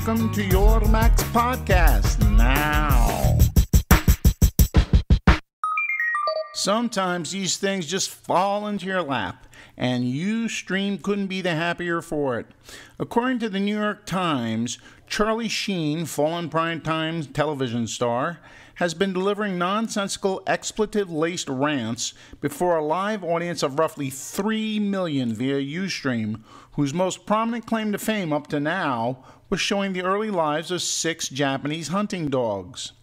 welcome to your Max Podcast Now. Sometimes these things just fall into your lap, and Ustream couldn't be the happier for it. According to the New York Times, Charlie Sheen, fallen primetime television star, has been delivering nonsensical, expletive-laced rants before a live audience of roughly 3 million via Ustream, whose most prominent claim to fame up to now was showing the early lives of 6 Japanese hunting dogs.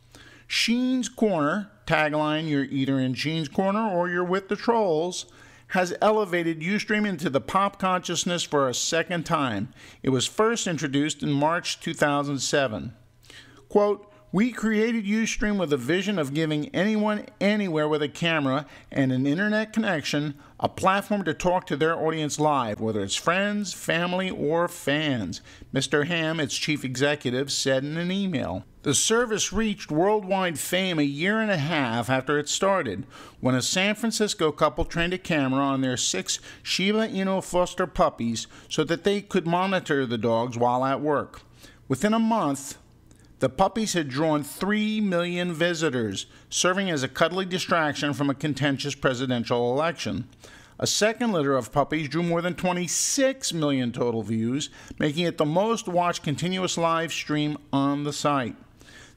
Sheen's Corner, tagline, "You're either in Sheen's Corner or you're with the trolls," has elevated Ustream into the pop consciousness for a second time. It was first introduced in March 2007. Quote, "We created Ustream with a vision of giving anyone anywhere with a camera and an internet connection a platform to talk to their audience live, whether it's friends, family, or fans," Mr. Ham, its chief executive, said in an email. The service reached worldwide fame a year and a half after it started, when a San Francisco couple trained a camera on their 6 Shiba Inu foster puppies so that they could monitor the dogs while at work. Within a month, the puppies had drawn 3 million visitors, serving as a cuddly distraction from a contentious presidential election. A second litter of puppies drew more than 26 million total views, making it the most watched continuous live stream on the site.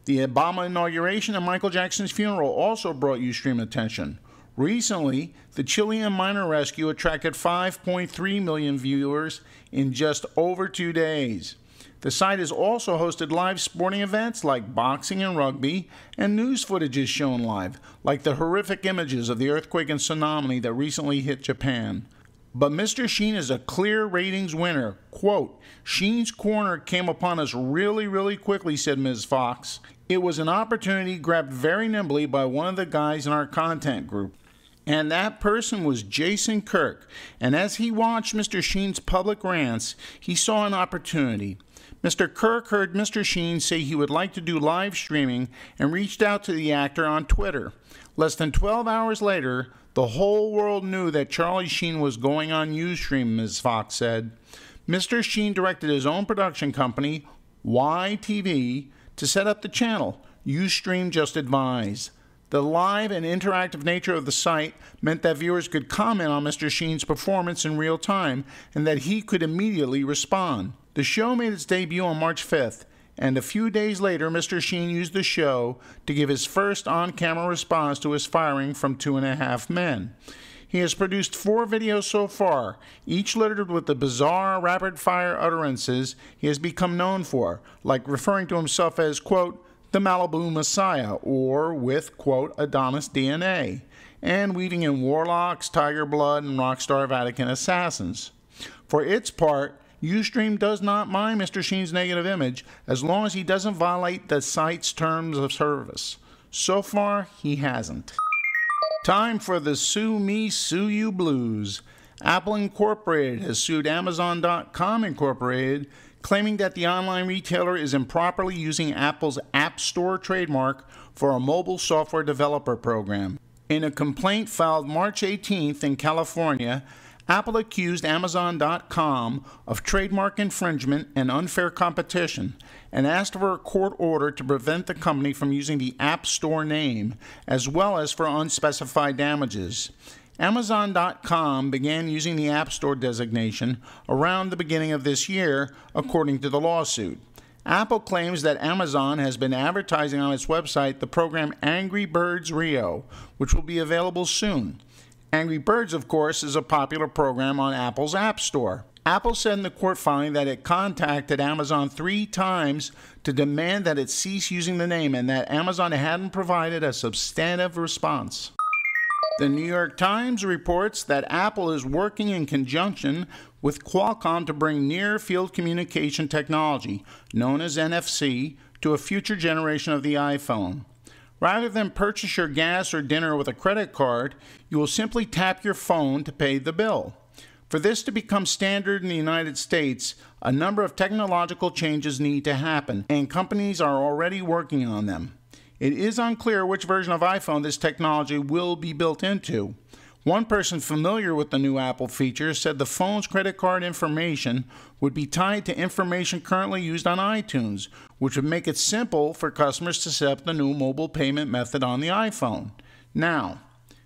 The Obama inauguration and Michael Jackson's funeral also brought Ustream attention. Recently, the Chilean minor rescue attracted 5.3 million viewers in just over 2 days. The site has also hosted live sporting events like boxing and rugby, and news footage is shown live, like the horrific images of the earthquake and tsunami that recently hit Japan. But Mr. Sheen is a clear ratings winner. Quote, "Sheen's Corner came upon us really quickly," said Ms. Fox. "It was an opportunity grabbed very nimbly by one of the guys in our content group. And that person was Jason Kirk. And as he watched Mr. Sheen's public rants, he saw an opportunity. Mr. Kirk heard Mr. Sheen say he would like to do live streaming and reached out to the actor on Twitter. Less than 12 hours later, the whole world knew that Charlie Sheen was going on Ustream," Ms. Fox said. Mr. Sheen directed his own production company, YTV, to set up the channel. Ustream just advised. The live and interactive nature of the site meant that viewers could comment on Mr. Sheen's performance in real time and that he could immediately respond. The show made its debut on March 5th, and a few days later, Mr. Sheen used the show to give his first on-camera response to his firing from 2.5 Men. He has produced 4 videos so far, each littered with the bizarre, rapid-fire utterances he has become known for, like referring to himself as, quote, "the Malibu Messiah," or with, quote, "Adonis DNA," and weaving in warlocks, tiger blood, and rockstar Vatican assassins. For its part, Ustream does not mind Mr. Sheen's negative image as long as he doesn't violate the site's terms of service. So far, he hasn't. Time for the Sue Me, Sue You blues. Apple Incorporated has sued Amazon.com Incorporated, claiming that the online retailer is improperly using Apple's App Store trademark for a mobile software developer program. In a complaint filed March 18th in California, Apple accused Amazon.com of trademark infringement and unfair competition and asked for a court order to prevent the company from using the App Store name, as well as for unspecified damages. Amazon.com began using the App Store designation around the beginning of this year, according to the lawsuit. Apple claims that Amazon has been advertising on its website the program Angry Birds Rio, which will be available soon. Angry Birds, of course, is a popular program on Apple's App Store. Apple said in the court filing that it contacted Amazon 3 times to demand that it cease using the name and that Amazon hadn't provided a substantive response. The New York Times reports that Apple is working in conjunction with Qualcomm to bring near-field communication technology, known as NFC, to a future generation of the iPhone. Rather than purchase your gas or dinner with a credit card, you will simply tap your phone to pay the bill. For this to become standard in the United States, a number of technological changes need to happen, and companies are already working on them. It is unclear which version of iPhone this technology will be built into. One person familiar with the new Apple feature said the phone's credit card information would be tied to information currently used on iTunes, which would make it simple for customers to set up the new mobile payment method on the iPhone. Now,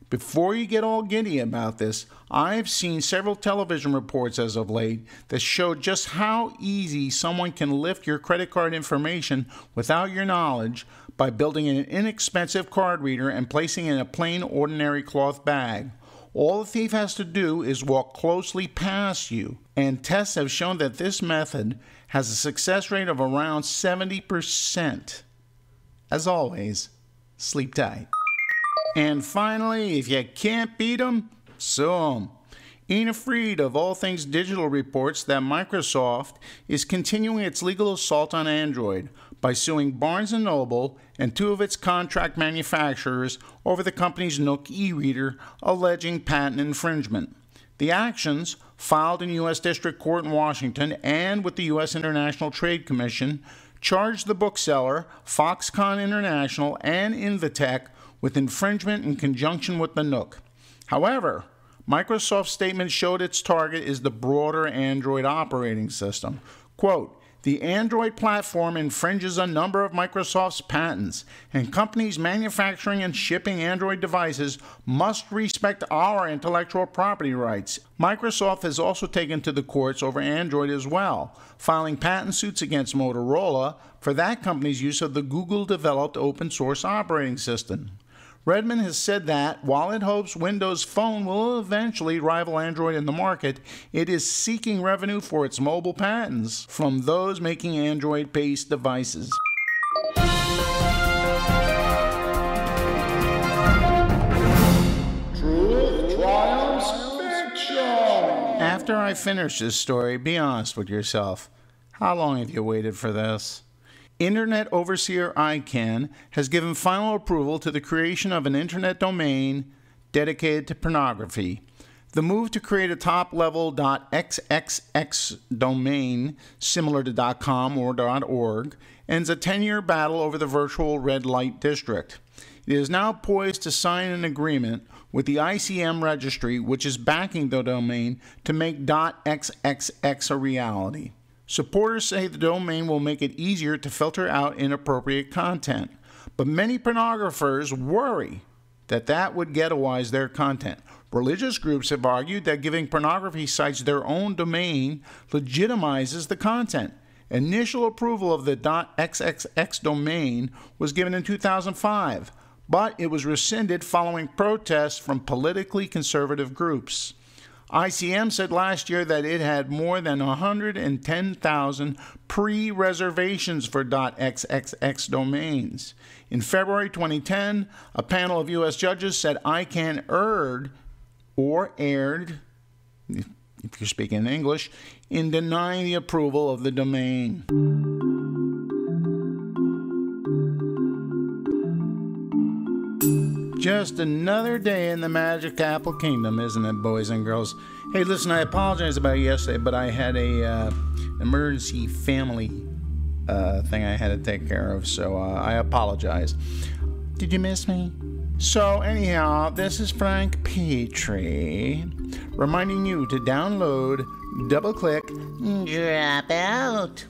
before you get all giddy about this, I've seen several television reports as of late that show just how easy someone can lift your credit card information without your knowledge by building an inexpensive card reader and placing it in a plain ordinary cloth bag. All the thief has to do is walk closely past you, and tests have shown that this method has a success rate of around 70%. As always, sleep tight. And finally, if you can't beat 'em, sue 'em. Ain't Afraid of All Things Digital reports that Microsoft is continuing its legal assault on Android by suing Barnes & Noble and two of its contract manufacturers over the company's Nook e-reader, alleging patent infringement. The actions, filed in U.S. District Court in Washington and with the U.S. International Trade Commission, charged the bookseller, Foxconn International, and Invitech with infringement in conjunction with the Nook. However, Microsoft's statement showed its target is the broader Android operating system. Quote, "The Android platform infringes a number of Microsoft's patents, and companies manufacturing and shipping Android devices must respect our intellectual property rights." Microsoft has also taken to the courts over Android as well, filing patent suits against Motorola for that company's use of the Google-developed open-source operating system. Redmond has said that, while it hopes Windows Phone will eventually rival Android in the market, it is seeking revenue for its mobile patents from those making Android-based devices. Truth triumphs fiction! After I finish this story, be honest with yourself. How long have you waited for this? Internet Overseer ICANN has given final approval to the creation of an internet domain dedicated to pornography. The move to create a top-level .xxx domain, similar to .com or .org, ends a 10-year battle over the virtual red light district. It is now poised to sign an agreement with the ICM registry, which is backing the domain, to make .xxx a reality. Supporters say the domain will make it easier to filter out inappropriate content, but many pornographers worry that would ghettoize their content. Religious groups have argued that giving pornography sites their own domain legitimizes the content. Initial approval of the .xxx domain was given in 2005, but it was rescinded following protests from politically conservative groups. ICM said last year that it had more than 110,000 pre-reservations for .xxx domains. In February 2010, a panel of U.S. judges said ICANN erred, if you're speaking English, in denying the approval of the domain. Just another day in the magic Apple Kingdom, isn't it, boys and girls? Hey, listen, I apologize about yesterday, but I had a emergency family thing I had to take care of, so I apologize. Did you miss me? So anyhow, this is Frank Petrie, reminding you to download, double-click, drop out.